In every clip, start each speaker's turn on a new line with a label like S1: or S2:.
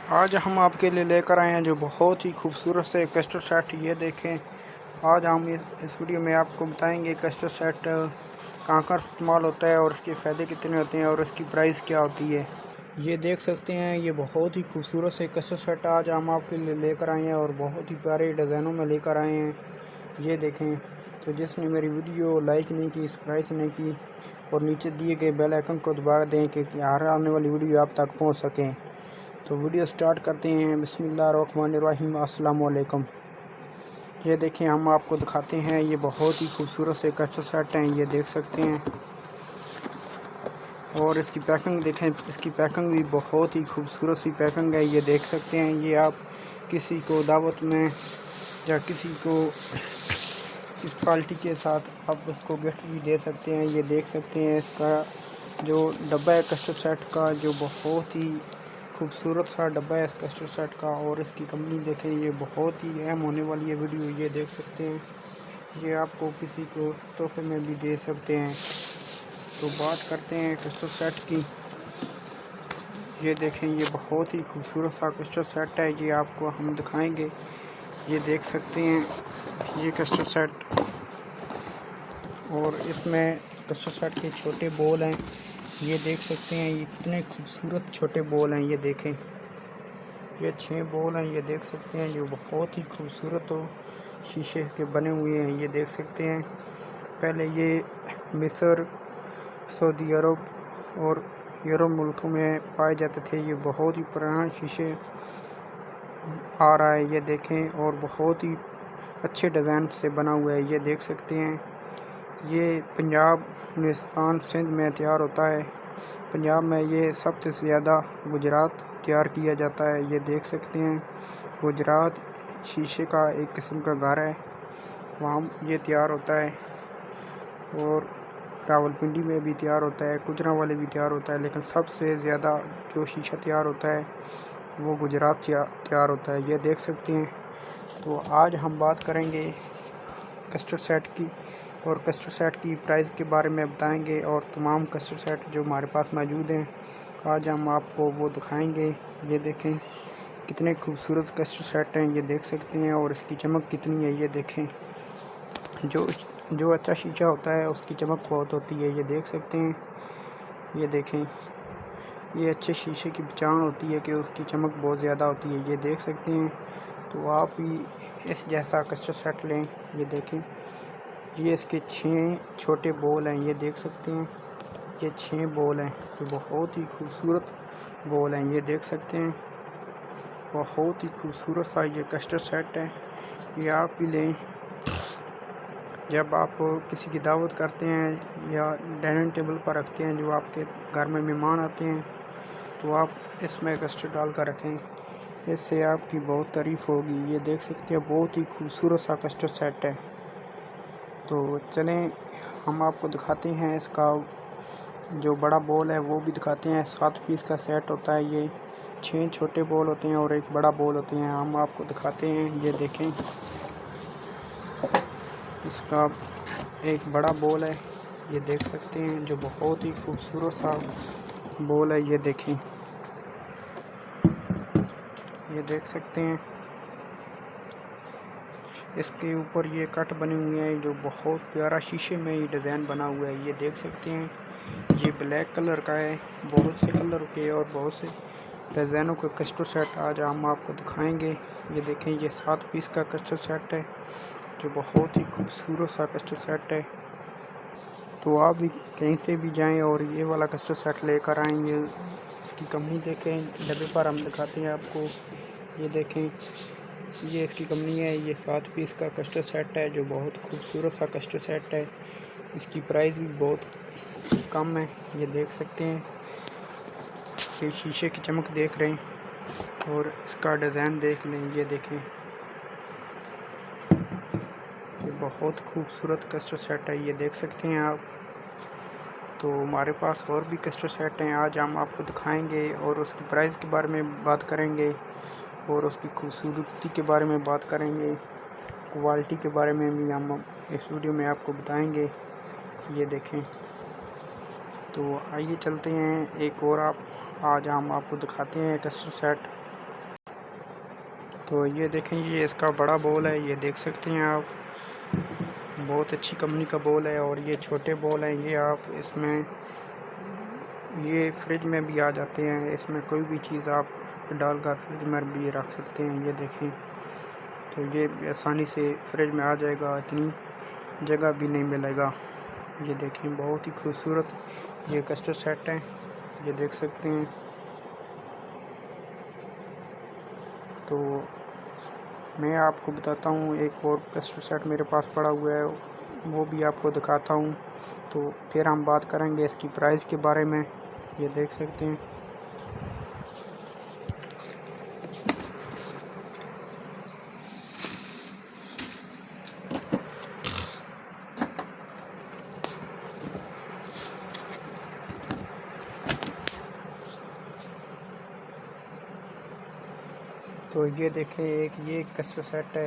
S1: आज हम आपके लिए लेकर आए हैं जो बहुत ही खूबसूरत से कस्टर्ड सेट। ये देखें, आज हम इस वीडियो में आपको बताएंगे कस्टर्ड सेट कहाँ कहाँ इस्तेमाल होता है और उसके फ़ायदे कितने होते हैं और उसकी प्राइस क्या होती है। ये देख सकते हैं, ये बहुत ही खूबसूरत से कस्टर्ड सेट आज हम आपके लिए लेकर आए हैं और बहुत ही प्यारे डिज़ाइनों में लेकर आए हैं। ये देखें, तो जिसने मेरी वीडियो लाइक नहीं की, सब्सक्राइब नहीं की और नीचे दिए गए बेल आइकन को दबा दें कि हर आने वाली वीडियो आप तक पहुँच सकें। तो वीडियो स्टार्ट करते हैं। बिस्मिल्लाहिर्रहमानिर्रहीम, अस्सलाम वालेकुम। ये देखें, हम आपको दिखाते हैं, ये बहुत ही खूबसूरत से कस्टर्ड सेट हैं, ये देख सकते हैं। और इसकी पैकिंग देखें, इसकी पैकिंग भी बहुत ही खूबसूरत सी पैकिंग है, ये देख सकते हैं। ये आप किसी को दावत में या किसी को इस पार्टी के साथ आप इसको गिफ्ट भी दे सकते हैं। ये देख सकते हैं, इसका जो डब्बा है कस्टर्ड सेट का, जो बहुत ही खूबसूरत सा डब्बा है इस कस्टर्ड सेट का। और इसकी कंपनी देखें, ये बहुत ही अहम होने वाली है वीडियो। ये देख सकते हैं, ये आपको किसी को तोहफे में भी दे सकते हैं। तो बात करते हैं कस्टर्ड सेट की। ये देखें, ये बहुत ही खूबसूरत सा कस्टर्ड सेट है, ये आपको हम दिखाएंगे। ये देख सकते हैं, ये कस्टर्ड सेट, और इसमें कस्टर्ड सेट के छोटे बॉल हैं। ये देख सकते हैं, ये कितने खूबसूरत छोटे बॉल हैं। ये देखें, ये 6 बॉल हैं। ये देख सकते हैं, ये बहुत ही खूबसूरत और शीशे के बने हुए हैं। ये देख सकते हैं, पहले ये मिस्र, सऊदी अरब और यूरोप मुल्कों में पाए जाते थे। ये बहुत ही पुराना शीशे आ रहा है, ये देखें, और बहुत ही अच्छे डिज़ाइन से बना हुआ है। ये देख सकते हैं, ये पंजाब, बलूचिस्तान, सिंध में तैयार होता है। पंजाब में ये सबसे ज़्यादा गुजरात तैयार किया जाता है। ये देख सकते हैं, गुजरात शीशे का एक किस्म का घर है, वहाँ ये तैयार होता है। और रावलपिंडी में भी तैयार होता है, गुजरांवाले भी तैयार होता है, लेकिन सबसे ज़्यादा जो शीशा तैयार होता है वो गुजरात तैयार होता है। ये देख सकते हैं। तो आज हम बात करेंगे कस्टर्ड सेट की, और कस्टर्ड सेट की प्राइस के बारे में बताएंगे, और तमाम कस्टर्ड सेट जो हमारे पास मौजूद हैं आज हम आपको वो दिखाएंगे। ये देखें, कितने खूबसूरत कस्टर्ड सेट हैं, ये देख सकते हैं, और इसकी चमक कितनी है। ये देखें, जो अच्छा शीशा होता है उसकी चमक बहुत होती है। ये देख सकते हैं, ये देखें, ये अच्छे शीशे की पहचान होती है कि उसकी चमक बहुत ज़्यादा होती है। ये देख सकते हैं, तो आप भी इस जैसा कस्टर्ड सेट लें। ये देखें, ये इसके 6 छोटे बॉल हैं। ये देख सकते हैं, ये 6 बॉल हैं, जो बहुत ही खूबसूरत बॉल हैं। ये देख सकते हैं, बहुत ही खूबसूरत सा ये कस्टर्ड सेट है। ये आप भी लें, जब आप किसी की दावत करते हैं या डाइनिंग टेबल पर रखते हैं, जो आपके घर में मेहमान आते हैं, तो आप इसमें कस्टर्ड डाल कर रखें, इससे आपकी बहुत तारीफ़ होगी। ये देख सकते हैं, बहुत ही खूबसूरत सा कस्टर्ड सेट है। तो चलें, हम आपको दिखाते हैं इसका जो बड़ा बॉल है वो भी दिखाते हैं। 7 पीस का सेट होता है। ये 6 छोटे बॉल होते हैं और एक बड़ा बॉल होते हैं। हम आपको दिखाते हैं, ये देखें, इसका एक बड़ा बॉल है, ये देख सकते हैं, जो बहुत ही खूबसूरत सा बॉल है। ये देखें, ये देख सकते हैं, इसके ऊपर ये कट बने हुए हैं, जो बहुत प्यारा शीशे में ये डिज़ाइन बना हुआ है। ये देख सकते हैं, ये ब्लैक कलर का है। बहुत से कलर के और बहुत से डिज़ाइनों का कस्टर्ड सेट आज हम आपको दिखाएंगे। ये देखें, ये 7 पीस का कस्टर्ड सेट है, जो बहुत ही खूबसूरत सा कस्टर्ड सेट है। तो आप भी कहीं से भी जाएं और ये वाला कस्टर्ड सेट लेकर आएंगे। इसकी कंपनी देखें, डब्बे पर हम दिखाते हैं आपको। ये देखें, ये इसकी कंपनी है। ये 7 पीस का कस्टर्ड सेट है, जो बहुत खूबसूरत सा कस्टर्ड सेट है। इसकी प्राइस भी बहुत कम है। ये देख सकते हैं, ये शीशे की चमक देख रहे हैं, और इसका डिज़ाइन देख लें। ये देखें, ये बहुत खूबसूरत कस्टर्ड सेट है, ये देख सकते हैं आप। तो हमारे पास और भी कस्टर्ड सेट हैं, आज हम आपको दिखाएंगे और उसकी प्राइस के बारे में बात करेंगे, और उसकी खूबसूरती के बारे में बात करेंगे, क्वालिटी के बारे में भी हम इस वीडियो में आपको बताएंगे। ये देखें, तो आइए चलते हैं एक और आज हम आपको दिखाते हैं कस्टर्ड सेट। तो ये देखें, ये इसका बड़ा बॉल है, ये देख सकते हैं आप, बहुत अच्छी कंपनी का बॉल है। और ये छोटे बॉल हैं, ये आप इसमें ये फ्रिज में भी आ जाते हैं, इसमें कोई भी चीज़ आप डालकर फ्रिज में भी रख सकते हैं। ये देखें, तो ये आसानी से फ्रिज में आ जाएगा, इतनी जगह भी नहीं मिलेगा। ये देखें, बहुत ही खूबसूरत ये कस्टर सेट है, ये देख सकते हैं। तो मैं आपको बताता हूँ, एक और कस्टर सेट मेरे पास पड़ा हुआ है, वो भी आपको दिखाता हूँ। तो फिर हम बात करेंगे इसकी प्राइस के बारे में। ये देख सकते हैं। तो ये देखें, एक ये कस्टर सेट है,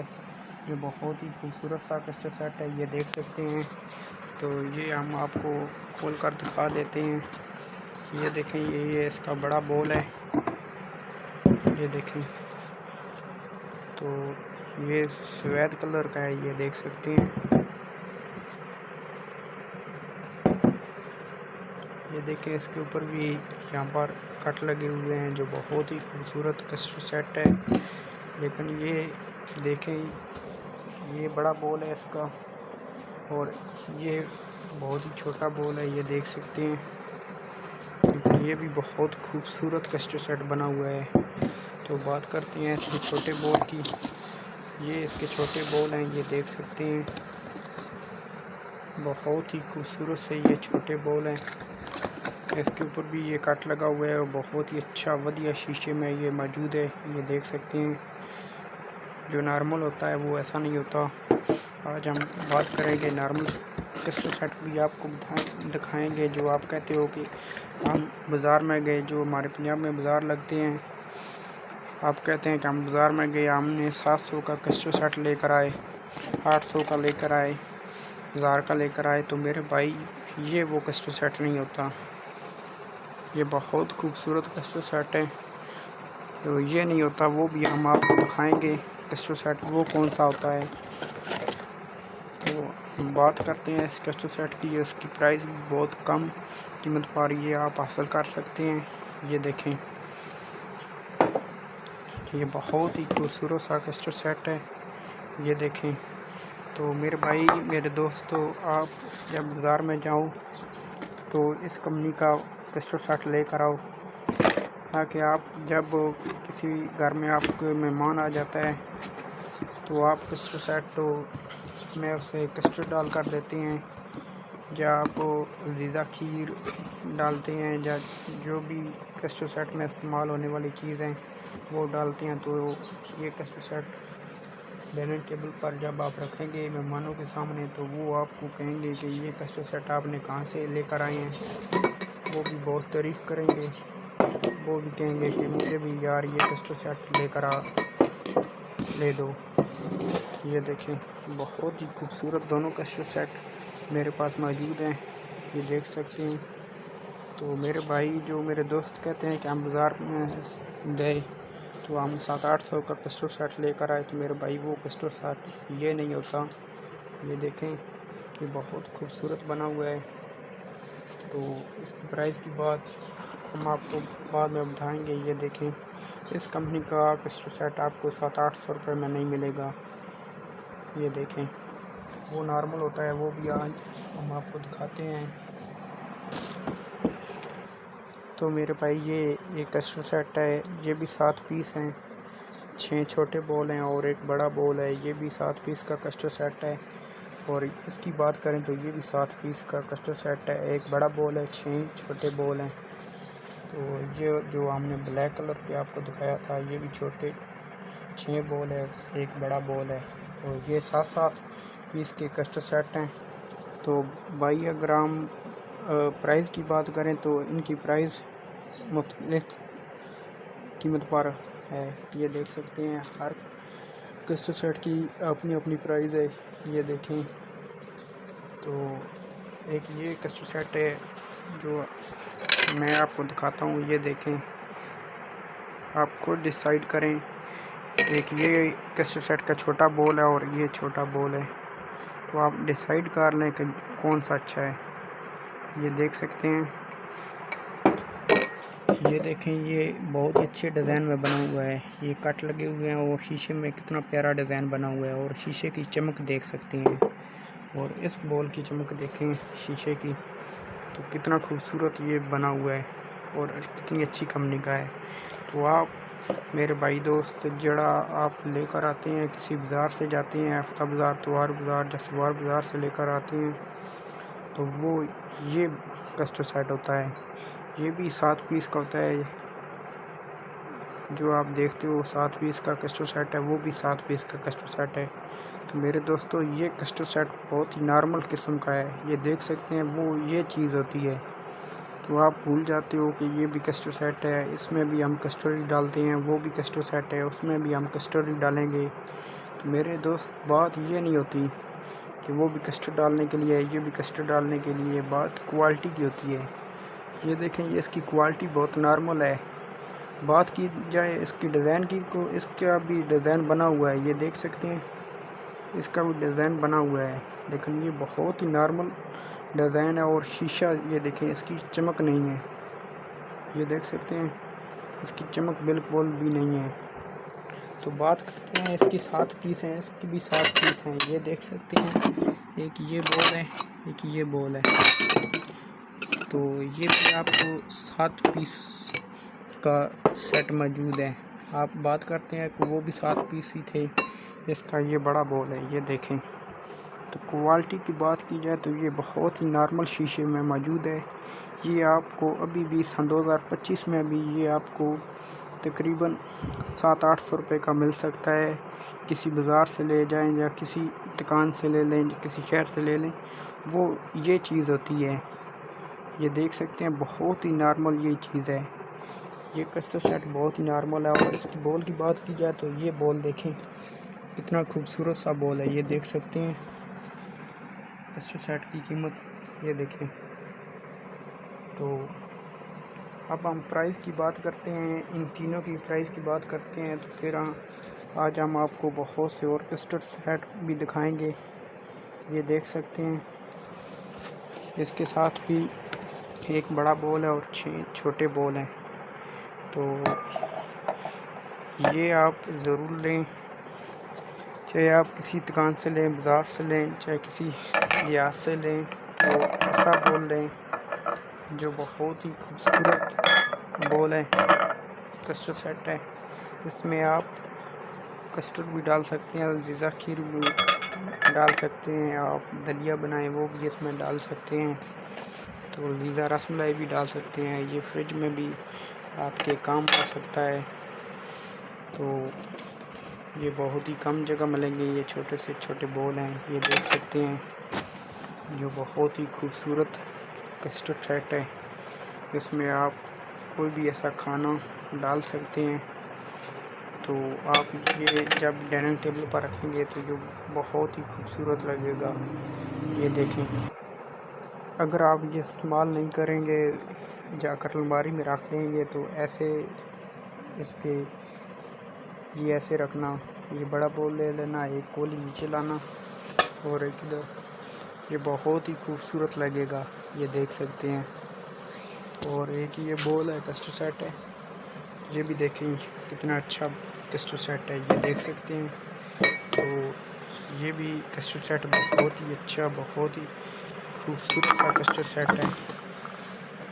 S1: ये बहुत ही खूबसूरत सा कस्टर सेट है, ये देख सकते हैं। तो ये हम आपको खोल कर दिखा देते हैं। ये देखें, ये इसका बड़ा बॉल है, ये देखें। तो ये सफ़ेद कलर का है, ये देख सकते हैं। ये देखें, इसके ऊपर भी यहाँ पर कट लगे हुए हैं, जो बहुत ही खूबसूरत कस्टर सेट है। लेकिन ये देखें, ये बड़ा बॉल है इसका, और ये बहुत ही छोटा बॉल है, ये देख सकते हैं। लेकिन ये भी बहुत खूबसूरत कस्टर सेट बना हुआ है। तो बात करते हैं इसके छोटे बॉल की। ये इसके छोटे बॉल हैं, ये देख सकते हैं, बहुत ही खूबसूरत से ये छोटे बॉल हैं। इसके ऊपर भी ये कट लगा हुआ है, और बहुत ही अच्छा बढ़िया शीशे में ये मौजूद है, ये देख सकते हैं। जो नॉर्मल होता है वो ऐसा नहीं होता। आज हम बात करेंगे नॉर्मल कस्टर सेट भी आपको दिखाएंगे। जो आप कहते हो कि हम बाज़ार में गए, जो हमारे पंजाब में बाज़ार लगते हैं, आप कहते हैं कि हम बाज़ार में गए, हमने 700 का कस्टर सेट लेकर आए, 800 का लेकर आए, 1000 का लेकर आए। तो मेरे भाई, ये वो कस्टर सेट नहीं होता, ये बहुत खूबसूरत कस्टर सेट है। तो ये नहीं होता, वो भी हम आपको दिखाएंगे कस्टर सेट वो कौन सा होता है। तो हम बात करते हैं इस कस्टर सेट की। उसकी प्राइस भी बहुत कम कीमत पर ये आप हासिल कर सकते हैं। ये देखें, ये बहुत ही खूबसूरत सा कस्टर सेट है, ये देखें। तो मेरे भाई, मेरे दोस्तों, आप जब बाज़ार में जाओ तो इस कंपनी का कस्टर सेट लेकर आओ, ताकि आप जब किसी घर में आपके मेहमान आ जाता है तो आप कस्टर सेट तो में उसे कस्टर्ड डाल कर देते हैं, या आप ज़ीज़ा खीर डालते हैं, या जो भी कस्टर सेट में इस्तेमाल होने वाली चीज़ें वो डालते हैं। तो ये कस्टर सेट डाइनिंग टेबल पर जब आप रखेंगे मेहमानों के सामने, तो वो आपको कहेंगे कि ये कस्टर सेट आपने कहाँ से लेकर आए हैं। वो भी बहुत तारीफ़ करेंगे, वो भी कहेंगे कि मुझे भी यार ये कस्टर सेट लेकर ले दो। ये देखें, बहुत ही खूबसूरत दोनों कस्टर सेट मेरे पास मौजूद हैं, ये देख सकते हैं। तो मेरे भाई, जो मेरे दोस्त कहते हैं कि हम बाज़ार में गए तो हम 700-800 का कस्टर सेट लेकर आए, तो मेरे भाई वो कस्टर सेट ये नहीं होता। ये देखें, ये बहुत खूबसूरत बना हुआ है। तो इसकी प्राइस की बात हम आपको बाद में बताएंगे। ये देखें, इस कंपनी का कस्टर सेट आपको 700-800 रुपये में नहीं मिलेगा। ये देखें, वो नॉर्मल होता है, वो भी आज हम आपको दिखाते हैं। तो मेरे भाई, ये कस्टर सेट है, ये भी 7 पीस हैं, 6 छोटे बॉल हैं और एक बड़ा बॉल है। ये भी 7 पीस का कस्टर सेट है। और इसकी बात करें तो ये भी 7 पीस का कस्टर सेट है, एक बड़ा बॉल है, 6 छोटे बॉल हैं। तो ये जो हमने ब्लैक कलर के आपको दिखाया था, ये भी छोटे 6 बॉल है, एक बड़ा बॉल है। तो ये 7-7 पीस के कस्टर सेट हैं। तो भाई, अगर हम प्राइस की बात करें तो इनकी प्राइस मुख्तलिफ कीमत पर है, ये देख सकते हैं। हर कस्टर सेट की अपनी अपनी प्राइस है, ये देखें। तो एक ये कस्टर सेट है जो मैं आपको दिखाता हूँ, ये देखें। आप खुद डिसाइड करें एक ये कैसेट सेट का छोटा बॉल है और ये छोटा बॉल है, तो आप डिसाइड कर लें कि कौन सा अच्छा है। ये देख सकते हैं, ये देखें, ये बहुत ही अच्छे डिज़ाइन में बना हुआ है। ये कट लगे हुए हैं और शीशे में कितना प्यारा डिज़ाइन बना हुआ है, और शीशे की चमक देख सकते हैं। और इस बॉल की चमक देखें शीशे की, तो कितना खूबसूरत ये बना हुआ है और कितनी अच्छी कंपनी का है। तो आप मेरे भाई दोस्त जड़ा आप लेकर आते हैं, किसी बाज़ार से जाते हैं, हफ्ता बाज़ार, त्योहार बाज़ार, जसवार बाज़ार से लेकर आते हैं, तो वो ये कस्टर सेट होता है। ये भी 7 पीस का होता है। जो आप देखते हो 7 पीस का कस्टर सेट है, वो भी 7 पीस का कस्टर सेट है। तो मेरे दोस्तों, ये कस्टर सेट बहुत ही नॉर्मल किस्म का है। ये देख सकते हैं, वो ये चीज़ होती है। तो आप भूल जाते हो कि ये भी कस्टर सेट है, इसमें भी हम कस्टर्ड डालते हैं, वो भी कस्टर सेट है, उसमें भी हम कस्टर्ड डालेंगे। तो मेरे दोस्त, बात ये नहीं होती कि वो भी कस्टर्ड डालने के लिए है, ये भी कस्टर्ड डालने के लिए, बात क्वालिटी की होती है। ये देखें, ये इसकी क्वालिटी बहुत नॉर्मल है। बात की जाए इसकी डिज़ाइन की, को इसका भी डिज़ाइन बना हुआ है, ये देख सकते हैं, इसका भी डिज़ाइन बना हुआ है, लेकिन ये बहुत ही नॉर्मल डिज़ाइन है। और शीशा ये देखें, इसकी चमक नहीं है, ये देख सकते हैं, इसकी चमक बिल्कुल भी नहीं है। तो बात करते हैं, इसकी 7 पीस हैं, इसकी भी 7 पीस हैं, ये देख सकते हैं। एक ये बॉल है, एक ये बॉल है, तो ये भी आपको 7 पीस का सेट मौजूद है। आप बात करते हैं कि वो भी 7 पीस ही थे। इसका ये बड़ा बॉल है, ये देखें। तो क्वालिटी की बात की जाए तो ये बहुत ही नॉर्मल शीशे में मौजूद है। ये आपको अभी भी सन 2025 में भी ये आपको तकरीबन 700-800 रुपये का मिल सकता है। किसी बाज़ार से ले जाएं या किसी दुकान से ले लें, किसी शहर से ले लें, वो ये चीज़ होती है। ये देख सकते हैं, बहुत ही नॉर्मल ये चीज़ है। ये कस्टर सेट बहुत ही नॉर्मल है। और इसकी बॉल की बात की जाए तो ये बॉल देखें, कितना खूबसूरत सा बॉल है, ये देख सकते हैं। कस्टर सेट की कीमत ये देखें। तो अब हम प्राइस की बात करते हैं, इन तीनों की प्राइस की बात करते हैं, तो फिर आज हम आपको बहुत से और कस्टर सेट भी दिखाएंगे। ये देख सकते हैं, इसके साथ भी एक बड़ा बॉल है और 6 छोटे बॉल हैं। तो ये आप ज़रूर लें, चाहे आप किसी दुकान से लें, बाज़ार से लें, चाहे किसी रियाज से लें, तो ऐसा बॉल लें जो बहुत ही खूबसूरत बॉल है, कस्टर सेट है। इसमें आप कस्टर्ड भी डाल सकते हैं, लजीज़ा खीर भी डाल सकते हैं, आप दलिया बनाएं वो भी इसमें डाल सकते हैं, तो लजीज़ा रसमलाई भी डाल सकते हैं। ये फ्रिज में भी आपके काम आ सकता है। तो ये बहुत ही कम जगह मिलेंगे, ये छोटे से छोटे बॉल हैं, ये देख सकते हैं, जो बहुत ही खूबसूरत कस्टर्ड सेट है। इसमें आप कोई भी ऐसा खाना डाल सकते हैं। तो आप ये जब डाइनिंग टेबल पर रखेंगे तो जो बहुत ही खूबसूरत लगेगा। ये देखें, अगर आप ये इस्तेमाल नहीं करेंगे, जाकर अलमारी में रख देंगे, तो ऐसे इसके ये ऐसे रखना, ये बड़ा बॉल ले लेना, एक कोली नीचे लाना और एक इधर, ये बहुत ही खूबसूरत लगेगा, ये देख सकते हैं। और एक ये बॉल है, कस्टर सेट है, ये भी देखें कितना अच्छा कस्टर सेट है, ये देख सकते हैं। तो ये भी कस्टर सेट बहुत ही अच्छा, बहुत ही खूबसूरत सा कस्टर सेट है।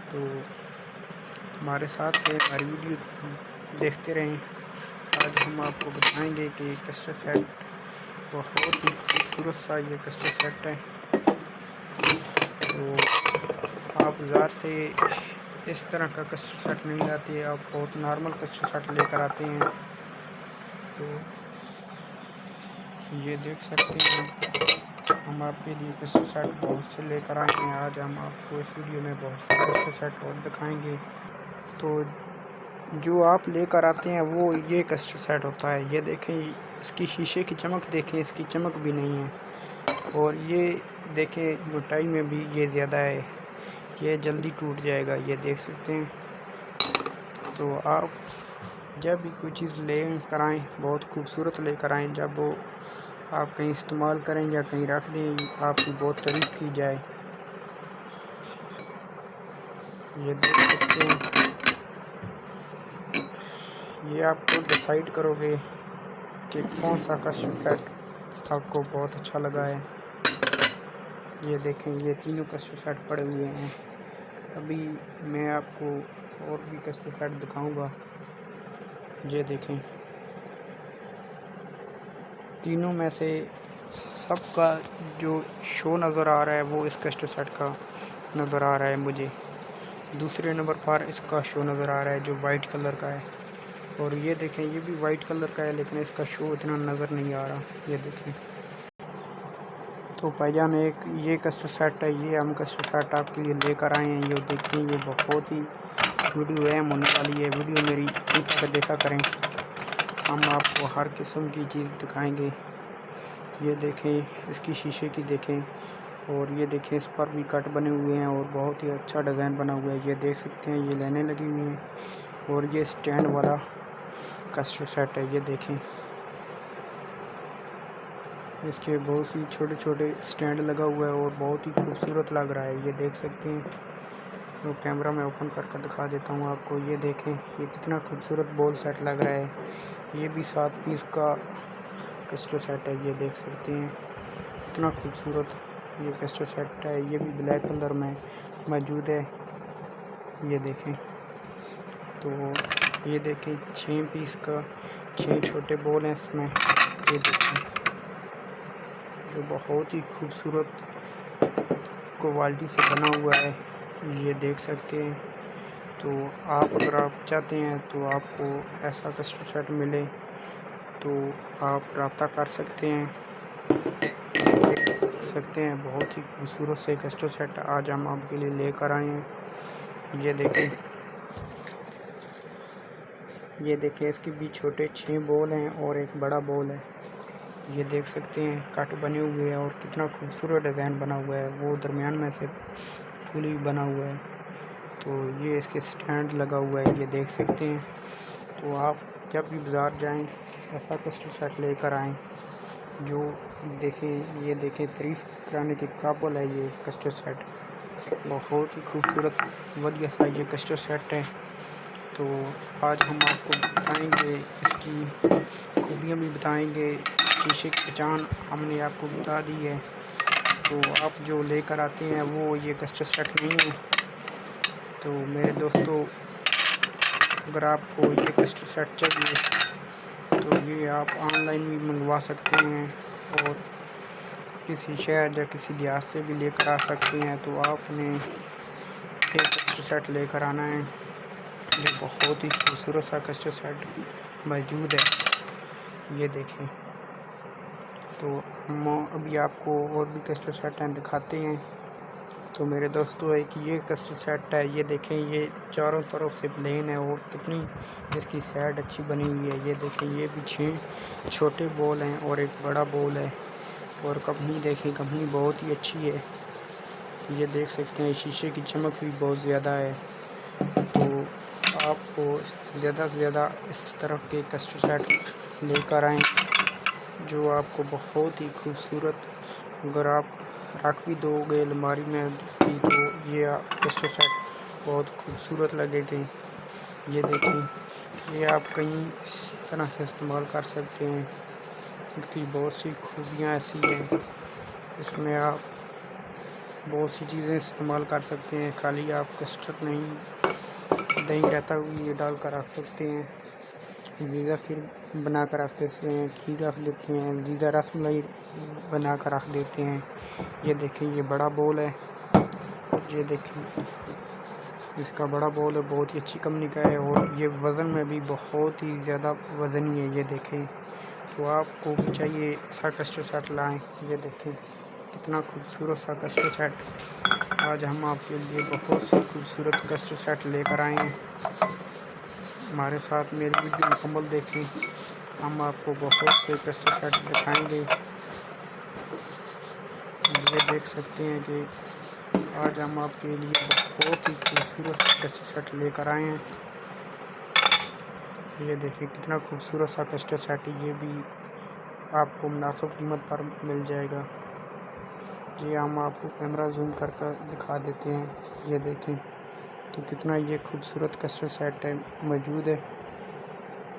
S1: तो हमारे साथ है, हमारी वीडियो देखते रहें। आज हम आपको बताएंगे कि कस्टर सेट बहुत ही खूबसूरत सा ये कस्टर सेट है। तो आप बाज़ार से इस तरह का कस्टर सेट नहीं लाते, आप बहुत नॉर्मल कस्टर सेट लेकर आते हैं। तो ये देख सकते हैं, हम आपके लिए कस्टर सेट बहुत से लेकर आए हैं। आज हम आपको इस वीडियो में बहुत से कस्टर सेट और दिखाएंगे। तो जो आप लेकर आते हैं वो ये कस्टर सेट होता है। ये देखें, इसकी शीशे की चमक देखें, इसकी चमक भी नहीं है। और ये देखें, मोटाई में भी ये ज़्यादा है, ये जल्दी टूट जाएगा, ये देख सकते हैं। तो आप जब भी कोई चीज़ ले कर आएँ बहुत खूबसूरत लेकर आएँ, जब वो आप कहीं इस्तेमाल करें या कहीं रख दें, आपकी बहुत तारीफ़ की जाए। ये देख सकते हैं, ये आप खुद डिसाइड करोगे कि कौन सा कस्टम सेट आपको बहुत अच्छा लगा है। ये देखें, ये तीनों कस्टम सेट पड़े हुए हैं। अभी मैं आपको और भी कस्टम सेट दिखाऊंगा। ये देखें, तीनों में से सबका जो शो नज़र आ रहा है वो इस कस्टम सेट का नज़र आ रहा है मुझे। दूसरे नंबर पर इसका शो नज़र आ रहा है जो वाइट कलर का है, और ये देखें ये भी वाइट कलर का है, लेकिन इसका शो इतना नज़र नहीं आ रहा। ये देखें, तो भाईजान एक ये कस्टम सेट है, ये हम कस्टम सेट आपके लिए लेकर आए हैं। ये देखते हैं, ये बहुत ही वीडियो अहम होने वाली है। वीडियो मेरी अंत तक देखा करें, हम आपको हर किस्म की चीज़ दिखाएंगे। ये देखें, इसकी शीशे की देखें, और ये देखें इस पर भी कट बने हुए हैं और बहुत ही अच्छा डिज़ाइन बना हुआ है। ये देख सकते हैं, ये लाइनें लगी हुई हैं, और ये स्टैंड वाला कस्टम सेट है। ये देखें, इसके बहुत सी छोटे छोटे स्टैंड लगा हुआ है और बहुत ही खूबसूरत लग रहा है। ये देख सकते हैं, तो कैमरा में ओपन करके दिखा देता हूँ आपको। ये देखें, ये कितना खूबसूरत बॉल सेट लग रहा है। ये भी 7 पीस का कस्टम सेट है। ये देख सकते हैं, इतना खूबसूरत ये कस्टम सेट है। ये भी ब्लैक कलर में मौजूद है। ये देखें, तो ये देखें 6 पीस का 6 छोटे बॉल हैं इसमें। ये देखें, जो बहुत ही खूबसूरत क्वालिटी से बना हुआ है। ये देख सकते हैं, तो आप अगर आप चाहते हैं तो आपको ऐसा कस्टम सेट मिले तो आप रब्ता कर सकते हैं। देख सकते हैं, बहुत ही खूबसूरत से कस्टम सेट आज हम आपके लिए लेकर आए हैं। ये देखें, ये देखें, इसके भी छोटे 6 बॉल हैं और एक बड़ा बॉल है। ये देख सकते हैं, कट बने हुए हैं और कितना खूबसूरत डिज़ाइन बना हुआ है। वो दरमियान में से फूल भी बना हुआ है, तो ये इसके स्टैंड लगा हुआ है। ये देख सकते हैं, तो आप जब भी बाज़ार जाएं ऐसा कस्टम सेट लेकर आएँ जो देखें। ये देखें, तारीफ़ कराने के काबिल है ये कस्टम सेट। बहुत ही खूबसूरत वधिया सा ये कस्टम सेट है। तो आज हम आपको बताएंगे, इसकी खूबियाँ भी बताएंगे। शीशे की पहचान हमने आपको बता दी है, तो आप जो लेकर आते हैं वो ये कस्टम सेट नहीं है। तो मेरे दोस्तों, अगर आपको ये कस्टम सेट चाहिए तो ये आप ऑनलाइन भी मंगवा सकते हैं, और किसी शहर या किसी देहात से भी लेकर आ सकते हैं। तो आपने एक कस्टम सेट लेकर आना है, जो बहुत ही खूबसूरत सा कस्टम सेट मौजूद है। ये देखें, तो हम अभी आपको और भी कस्टम सेट दिखाते हैं। तो मेरे दोस्तों, एक ये कस्टम सेट है। ये देखें, ये चारों तरफ से प्लेन है और कितनी इसकी साइड अच्छी बनी हुई है। ये देखें, ये भी 6 छोटे बॉल हैं और एक बड़ा बॉल है, और कंपनी देखें, कंपनी बहुत ही अच्छी है। ये देख सकते हैं, शीशे की चमक भी बहुत ज़्यादा है। तो आपको ज़्यादा से ज़्यादा इस तरफ के कस्टम सेट लेकर आएँ जो आपको बहुत ही खूबसूरत, अगर आप रख भी दोगे अलमारी में भी तो ये कस्टम सेट बहुत खूबसूरत लगेगी। ये देखें, ये आप कहीं इस तरह से इस्तेमाल कर सकते हैं। इसकी बहुत सी खूबियाँ ऐसी हैं, इसमें आप बहुत सी चीज़ें इस्तेमाल कर सकते हैं। खाली आप कस्टर्ड नहीं, दही रहता हुआ ये डाल कर रख सकते हैं। जीरा खीर बना कर रख देते हैं, खीर रख देते हैं, जीरा रसमलाई बना कर रख देते हैं। ये देखें, ये बड़ा बॉल है। ये देखें, इसका बड़ा बॉल है, बहुत ही अच्छी कंपनी का है, और ये वज़न में भी बहुत ही ज़्यादा वज़नी है। ये देखें, तो आपको भी चाहिए ऐसा कस्टम सेट लाएँ। ये देखें, कितना खूबसूरत सा कस्टम सेट आज हम आपके लिए बहुत सी खूबसूरत कस्टम सेट लेकर आए हैं। हमारे साथ मेरी वीडियो मुकम्मल देखें, हम आपको बहुत से कस्टम सेट दिखाएंगे। ये देख सकते हैं कि आज हम आपके लिए बहुत ही खूबसूरत कस्टम सेट लेकर आए हैं। ये देखिए कितना खूबसूरत सा कस्टर्ड सेट है। ये भी आपको मुनासिब कीमत पर मिल जाएगा। ये हम आपको कैमरा जूम कर दिखा देते हैं। ये देखें तो कितना ये खूबसूरत कस्टर्ड सेट है मौजूद है।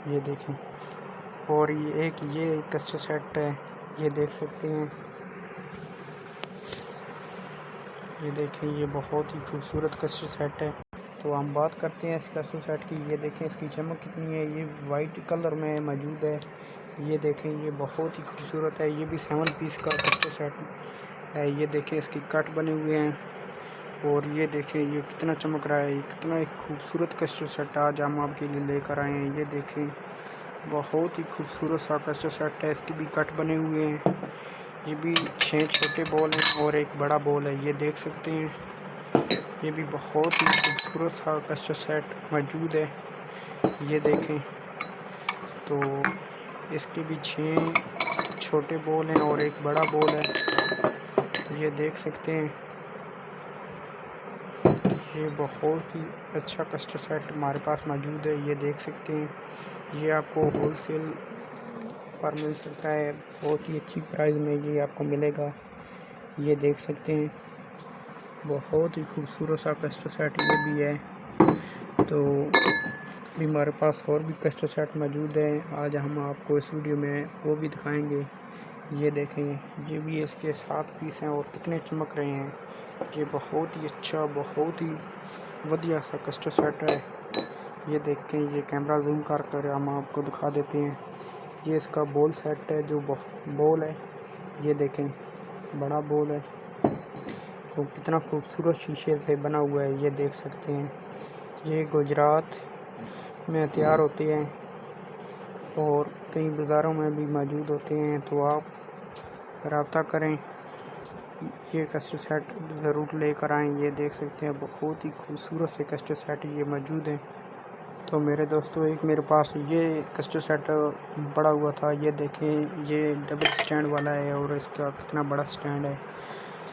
S1: ये देखें, और ये कस्टर्ड सेट है, ये देख सकते हैं। ये देखें, ये बहुत ही खूबसूरत कस्टर्ड सेट है। तो हम बात करते हैं इस कस्टर्ड सेट की। ये देखें इसकी चमक कितनी है। ये वाइट कलर में मौजूद है। ये देखें, ये बहुत ही खूबसूरत है। ये भी 7 पीस का कस्टर्ड सेट है। ये देखें इसकी कट बने हुए हैं, और ये देखें ये कितना चमक रहा है। ये कितना एक खूबसूरत कस्टर्ड सेट आज हम आपके लिए लेकर आए हैं। ये देखें बहुत ही खूबसूरत सा कस्टर्ड सेट है। इसकी भी कट बने हुए हैं। ये भी 6 छोटे बॉल हैं और एक बड़ा बॉल है। ये देख सकते हैं, ये भी बहुत ही खूबसूरत सा कस्टर्ड सेट मौजूद है। ये देखें तो इसके भी 6 छोटे बॉल हैं और एक बड़ा बॉल है। ये देख सकते हैं, ये बहुत ही अच्छा कस्टर्ड सेट हमारे पास मौजूद है। ये देख सकते हैं, ये आपको होलसेल पर मिल सकता है। बहुत ही अच्छी प्राइस में ये आपको मिलेगा। ये देख सकते हैं, बहुत ही खूबसूरत सा कस्टर्ड सेट ये भी है। तो भी हमारे पास और भी कस्टर्ड सेट मौजूद है। आज हम आपको इस वीडियो में वो भी दिखाएंगे। ये देखें, ये भी इसके 7 पीस हैं और कितने चमक रहे हैं। ये बहुत ही अच्छा, बहुत ही बढ़िया सा कस्टर्ड सेट है। ये देखते हैं, ये कैमरा जूम कर हम आपको दिखा देते हैं। ये इसका बॉल सेट है, जो बॉल है। ये देखें बड़ा बॉल है, तो कितना खूबसूरत शीशे से बना हुआ है। ये देख सकते हैं, ये गुजरात में तैयार होते हैं और कई बाज़ारों में भी मौजूद होते हैं। तो आप रब्ता करें, ये कस्टर्ड सेट ज़रूर लेकर आएँ। ये देख सकते हैं, बहुत ही खूबसूरत से कस्टर्ड सेट ये मौजूद हैं। तो मेरे दोस्तों, एक मेरे पास ये कस्टर्ड सेट पड़ा हुआ था। ये देखें, ये डबल स्टैंड वाला है और इसका कितना बड़ा स्टैंड है।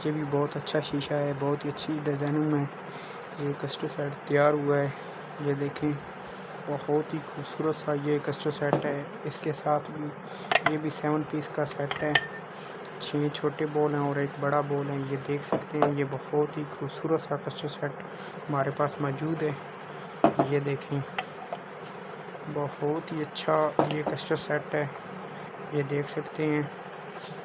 S1: ये भी बहुत अच्छा शीशा है, बहुत ही अच्छी डिज़ाइनिंग में ये कस्टर्ड सेट तैयार हुआ है। ये देखें, बहुत ही खूबसूरत सा ये कस्टर्ड सेट है। इसके साथ भी ये भी 7 पीस का सेट है। 6 छोटे बॉल हैं और एक बड़ा बॉल है। ये देख सकते हैं, ये बहुत ही खूबसूरत सा कस्टर्ड सेट हमारे पास मौजूद है। ये देखें, बहुत ही अच्छा ये कस्टर्ड सेट है। ये देख सकते हैं।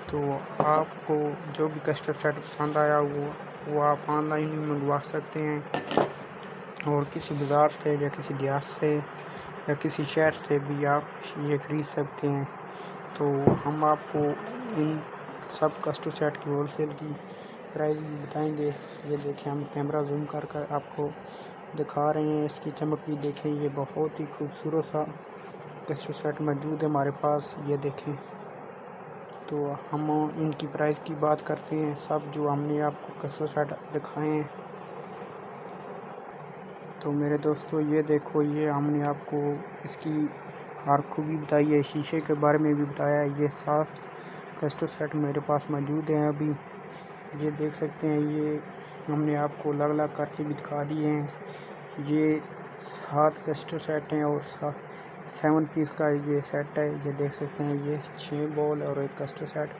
S1: तो आपको जो भी कस्टर्ड सेट पसंद आया वो आप ऑनलाइन भी मंगवा सकते हैं, और किसी बाज़ार से या किसी देहात से या किसी शहर से भी आप ये ख़रीद सकते हैं। तो हम आपको इन सब कस्टर्ड सेट की होलसेल की प्राइस भी बताएंगे। ये देखें, हम कैमरा जूम कर आपको दिखा रहे हैं। इसकी चमक भी देखें, ये बहुत ही खूबसूरत सा कस्टर्ड सेट मौजूद है हमारे पास। ये देखें, तो हम इनकी प्राइस की बात करते हैं। सब जो हमने आपको कस्टर्ड सेट दिखाए हैं, तो मेरे दोस्तों ये देखो, ये हमने आपको इसकी हर खूबी बताई है, शीशे के बारे में भी बताया है। ये 7 कस्टर्ड सेट मेरे पास मौजूद हैं अभी। ये देख सकते हैं, ये हमने आपको अलग अलग करके भी दिखा दिए हैं। ये 7 कस्टर्ड सेट हैं और 7 पीस का ये सेट है। ये देख सकते हैं, ये 6 बॉल और एक कस्टर्ड सेट।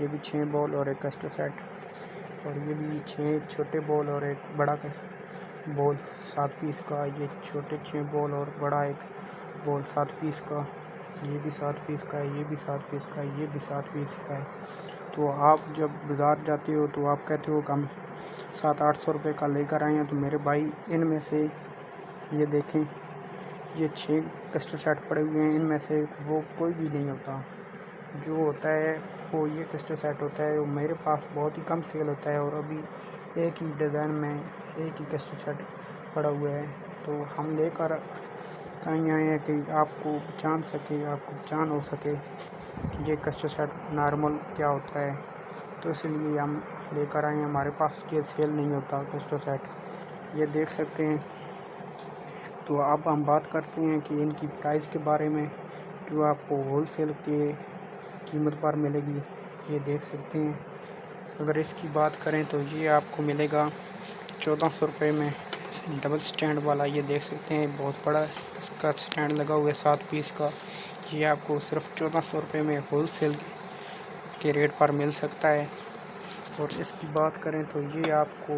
S1: ये भी 6 बॉल और एक कस्टर्ड सेट, और ये भी 6 छोटे बॉल और एक बड़ा बॉल 7 पीस का। ये छोटे 6 बॉल और बड़ा एक बॉल 7 पीस का। ये भी 7 पीस का है, ये भी 7 पीस का है, ये भी 7 पीस का है। तो आप जब बाज़ार जाते हो तो आप कहते हो कि हम 700-800 रुपये का लेकर आए हैं। तो मेरे भाई, इनमें से ये देखें, ये 6 कस्टर्ड सेट पड़े हुए हैं। इनमें से वो कोई भी नहीं होता। जो होता है वो ये कस्टर्ड सेट होता है। वो मेरे पास बहुत ही कम सेल होता है, और अभी एक ही डिज़ाइन में एक ही कस्टर्ड सेट पड़ा हुआ है। तो हम लेकर कहीं आए हैं कि आपको पहचान सके, आपको पहचान हो सके कि ये कस्टर्ड सेट नॉर्मल क्या होता है। तो इसलिए हम लेकर आए हैं। हमारे पास ये सेल नहीं होता कस्टर्ड सेट। ये देख सकते हैं। तो अब हम बात करते हैं कि इनकी प्राइस के बारे में, जो आपको होलसेल के कीमत पर मिलेगी। ये देख सकते हैं, अगर इसकी बात करें तो ये आपको मिलेगा 1400 रुपये में डबल स्टैंड वाला, ये देख सकते हैं बहुत बड़ा इसका स्टैंड लगा हुआ है 7 पीस का। ये आपको सिर्फ 1400 रुपये में होलसेल के रेट पर मिल सकता है। और इसकी बात करें तो ये आपको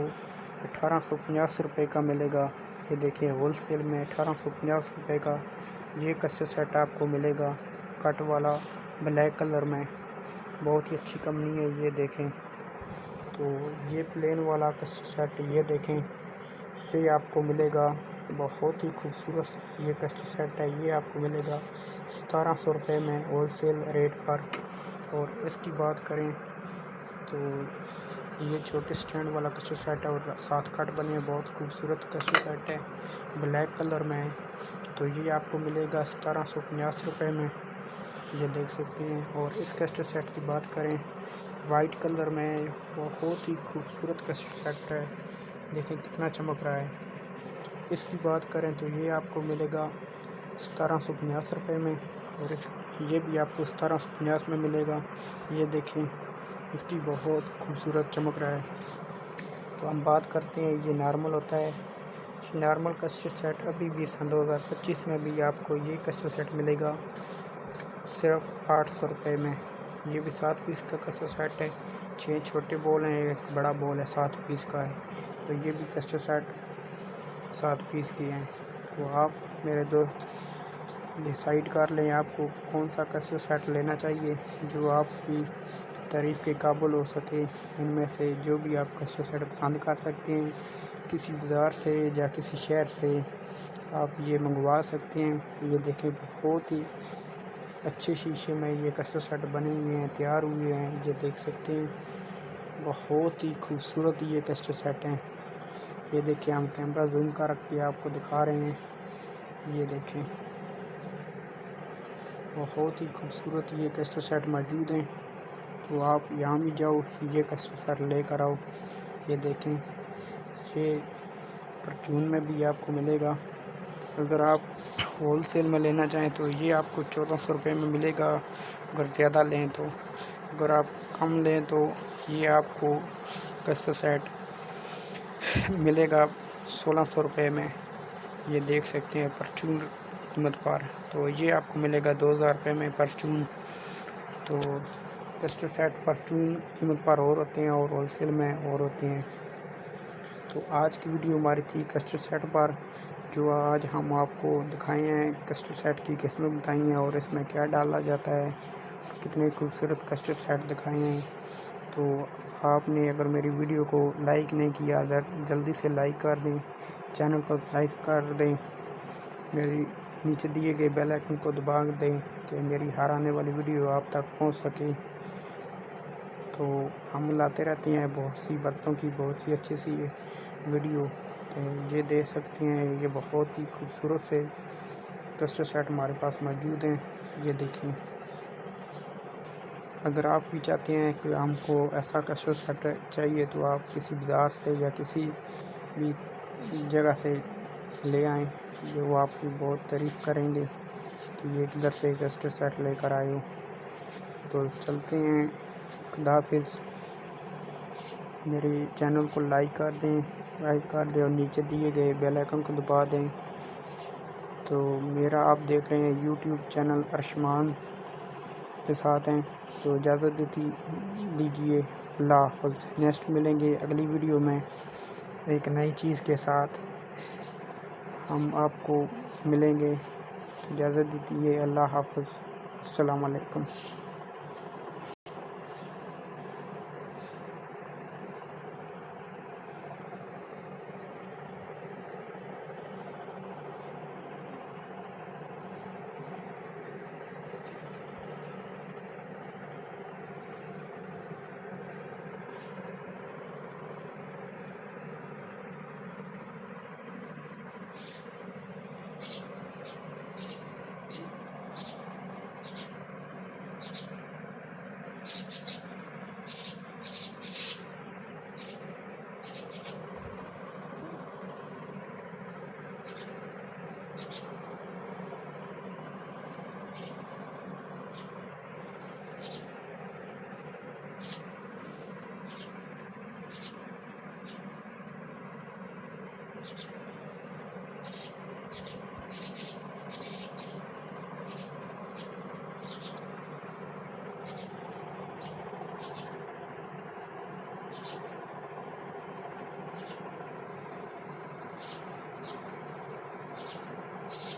S1: 1850 रुपये का मिलेगा। ये देखिए होलसेल में 1850 रुपये का ये कस्टर्ड सेट आपको मिलेगा, कट वाला ब्लैक कलर में। बहुत ही अच्छी कंपनी है, ये देखें। तो ये प्लेन वाला कस्टर्ड सेट ये देखें, ये आपको मिलेगा बहुत ही खूबसूरत ये कस्टर्ड सेट है। ये आपको मिलेगा 1700 रुपये में होलसेल रेट पर। और इसकी बात करें तो ये छोटे स्टैंड वाला कस्टर्ड सेट है और 7 कट बने हैं। बहुत खूबसूरत कस्टर्ड सेट है, ब्लैक कलर में है। तो ये आपको मिलेगा 1750 रुपये में, ये देख सकते हैं। और इस कस्टर्ड सेट की बात करें वाइट कलर में, बहुत ही खूबसूरत कस्टर्ड सेट है, देखें कितना चमक रहा है। इसकी बात करें तो ये आपको मिलेगा 1750 रुपये में। और ये भी आपको 1750 में मिलेगा, ये देखें इसकी बहुत खूबसूरत चमक रहा है। तो हम बात करते हैं ये नॉर्मल होता है। नॉर्मल कस्टर्ड सेट अभी भी सन 2025 में भी आपको ये कस्टर्ड सेट मिलेगा सिर्फ 800 रुपये में। ये भी 7 पीस का कस्टर्ड सेट है, 6 छोटे बॉल हैं, एक बड़ा बॉल है, 7 पीस का है। तो ये भी कस्टर्ड सेट 7 पीस की हैं। तो आप मेरे दोस्त डिसाइड कर लें आपको कौन सा कस्टर्ड सेट लेना चाहिए जो आपकी तारीफ़ के काबिल हो सके। इनमें से जो भी आप कस्टर्ड सेट पसंद कर सकते हैं, किसी बाज़ार से या किसी शहर से आप ये मंगवा सकते हैं। ये देखें बहुत ही अच्छे शीशे में ये कस्टर्ड सेट बने हुए हैं, तैयार हुए हैं, ये देख सकते हैं। बहुत ही खूबसूरत ये कस्टर्ड सेट हैं। ये देखिए हम कैमरा जूम कर रख के आपको दिखा रहे हैं, ये देखें बहुत ही खूबसूरत ये कस्टर्ड सेट मौजूद हैं। तो आप यहाँ भी जाओ, ये कस्टर्ड सेट लेकर आओ। ये देखें ये परचून में भी आपको मिलेगा। अगर आप होलसेल में लेना चाहें तो ये आपको 1400 रुपये में मिलेगा अगर ज़्यादा लें तो। अगर आप कम लें तो ये आपको कस्टर्ड सेट मिलेगा 1600 रुपये में, ये देख सकते हैं परचून कीमत पर। तो ये आपको मिलेगा 2000 रुपये में परचून। तो कस्टर्ड सेट परचून कीमत पर और होते हैं और होलसेल में और होते हैं। तो आज की वीडियो हमारी थी कस्टर्ड सेट पर, जो आज हम आपको दिखाए हैं कस्टर्ड सेट की किस्में बताई हैं और इसमें क्या डाला जाता है, कितने खूबसूरत कस्टर्ड सेट दिखाए हैं। तो आपने अगर मेरी वीडियो को लाइक नहीं किया जल्दी से लाइक कर दें, चैनल को लाइक कर दें, मेरी नीचे दिए गए बेल आइकन को दबा दें कि मेरी हर आने वाली वीडियो आप तक पहुंच सके। तो हम लाते रहते हैं बहुत सी बर्तनों की बहुत सी अच्छी सी वीडियो। तो ये देख सकते हैं ये बहुत ही खूबसूरत से कस्टर्ड सेट हमारे पास मौजूद हैं, ये देखें। अगर आप भी चाहते हैं कि हमको ऐसा कस्टर्ड सेट चाहिए तो आप किसी बाज़ार से या किसी भी जगह से ले आएँ, वो आपकी बहुत तारीफ़ करेंगे कि ये किधर से कस्टर्ड सेट लेकर आए हो। तो चलते हैं, खुदा हाफिज़। मेरे चैनल को लाइक कर दें, सब्सक्राइब कर दें और नीचे दिए गए बेल आइकन को दबा दें। तो मेरा आप देख रहे हैं यूट्यूब चैनल अरशमान के साथ हैं। तो इजाज़त दीजिए, अल्लाह हाफ़िज़। नेक्स्ट मिलेंगे अगली वीडियो में एक नई चीज़ के साथ हम आपको मिलेंगे। तो इजाज़त दीजिए, अल्लाह हाफ़िज़, अस्सलाम वालेकुम।